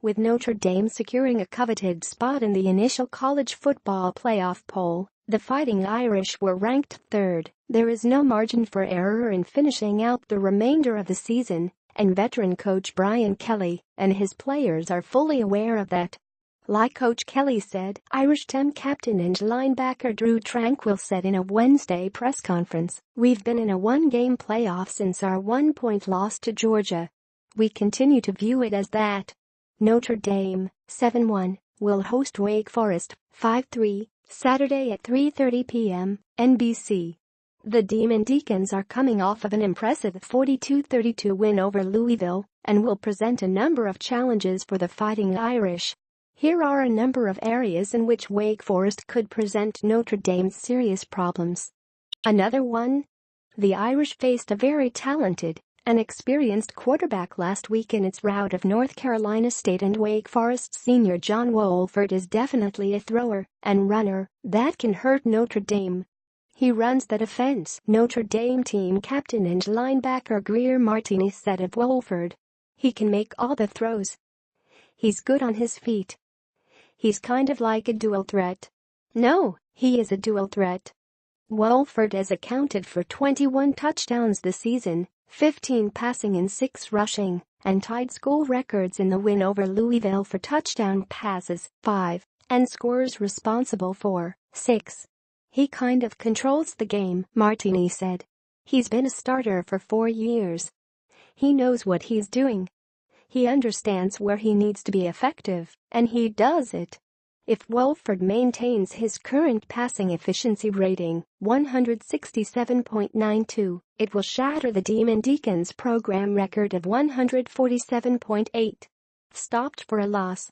With Notre Dame securing a coveted spot in the initial college football playoff poll, the Fighting Irish were ranked third. There is no margin for error in finishing out the remainder of the season, and veteran coach Brian Kelly and his players are fully aware of that. Like Coach Kelly said, Irish team captain and linebacker Drew Tranquil said in a Wednesday press conference, "We've been in a one-game playoff since our one-point loss to Georgia. We continue to view it as that." Notre Dame, 7-1, will host Wake Forest, 5-3, Saturday at 3:30 p.m., NBC. The Demon Deacons are coming off of an impressive 42-32 win over Louisville and will present a number of challenges for the Fighting Irish. Here are a number of areas in which Wake Forest could present Notre Dame serious problems. Another one? The Irish faced a very talented and experienced quarterback last week in its rout of North Carolina State, and Wake Forest senior John Wolford is definitely a thrower and runner that can hurt Notre Dame. He runs that offense, Notre Dame team captain and linebacker Greer Martini said of Wolford. He can make all the throws. He's good on his feet. He's kind of like a dual threat. No, he is a dual threat. Wolford has accounted for 21 touchdowns this season, 15 passing and 6 rushing, and tied school records in the win over Louisville for touchdown passes, 5, and scores responsible for, 6. He kind of controls the game, Martini said. He's been a starter for 4 years. He knows what he's doing. He understands where he needs to be effective, and he does it. If Wolford maintains his current passing efficiency rating, 167.92, it will shatter the Demon Deacons program record of 147.8. Stopped for a loss.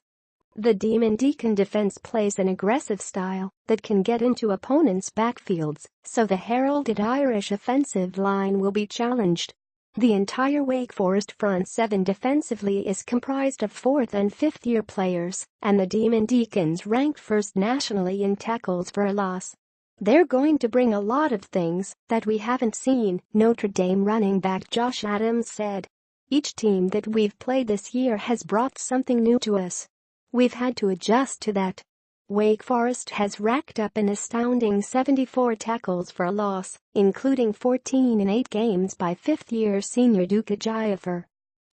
The Demon Deacon defense plays an aggressive style that can get into opponents' backfields, so the heralded Irish offensive line will be challenged. The entire Wake Forest front seven defensively is comprised of 4th and 5th-year players, and the Demon Deacons ranked first nationally in tackles for a loss. They're going to bring a lot of things that we haven't seen, Notre Dame running back Josh Adams said. Each team that we've played this year has brought something new to us. We've had to adjust to that. Wake Forest has racked up an astounding 74 tackles for a loss, including 14 in 8 games by 5th-year senior Duke Ejiofor.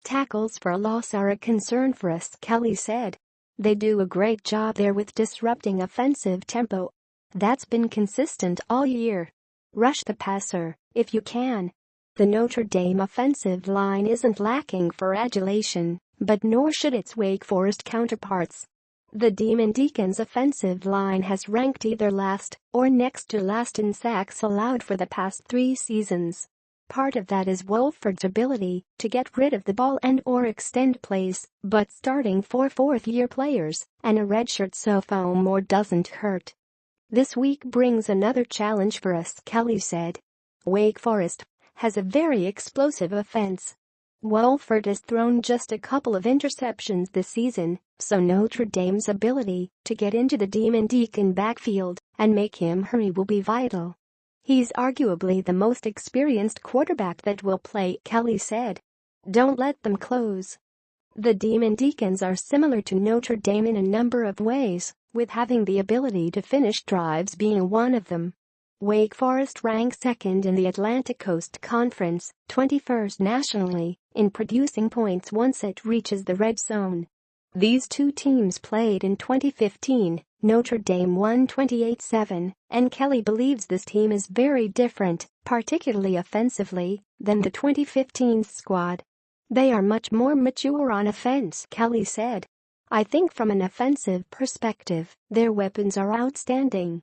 Tackles for a loss are a concern for us, Kelly said. They do a great job there with disrupting offensive tempo. That's been consistent all year. Rush the passer, if you can. The Notre Dame offensive line isn't lacking for adulation, but nor should its Wake Forest counterparts. The Demon Deacons offensive line has ranked either last or next to last in sacks allowed for the past 3 seasons. Part of that is Wolford's ability to get rid of the ball and or extend plays, but starting 4 fourth-year players and a redshirt sophomore doesn't hurt. This week brings another challenge for us, Kelly said. Wake Forest has a very explosive offense. Wolford has thrown just a couple of interceptions this season, so Notre Dame's ability to get into the Demon Deacon backfield and make him hurry will be vital. He's arguably the most experienced quarterback that will play, Kelly said. Don't let them close. The Demon Deacons are similar to Notre Dame in a number of ways, with having the ability to finish drives being one of them. Wake Forest ranks 2nd in the Atlantic Coast Conference, 21st nationally, in producing points once it reaches the red zone. These two teams played in 2015, Notre Dame won 28-7, and Kelly believes this team is very different, particularly offensively, than the 2015 squad. They are much more mature on offense, Kelly said. I think from an offensive perspective, their weapons are outstanding.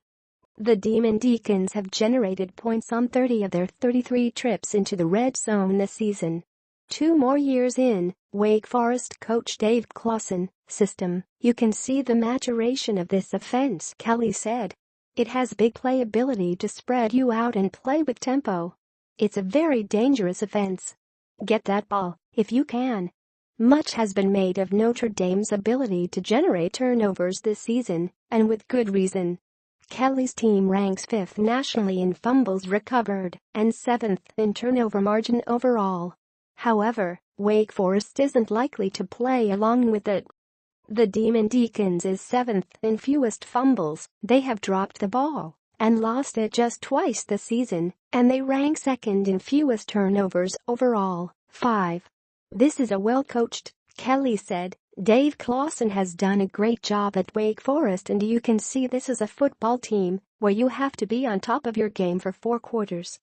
The Demon Deacons have generated points on 30 of their 33 trips into the red zone this season. 2 more years in, Wake Forest coach Dave Clawson, system, you can see the maturation of this offense, Kelly said. It has big playability to spread you out and play with tempo. It's a very dangerous offense. Get that ball, if you can. Much has been made of Notre Dame's ability to generate turnovers this season, and with good reason. Kelly's team ranks 5th nationally in fumbles recovered and 7th in turnover margin overall. However, Wake Forest isn't likely to play along with it. The Demon Deacons is 7th in fewest fumbles. They have dropped the ball and lost it just twice this season, and they rank 2nd in fewest turnovers overall, 5. This is a well-coached, Kelly said. Dave Clawson has done a great job at Wake Forest, and you can see this is a football team where you have to be on top of your game for 4 quarters.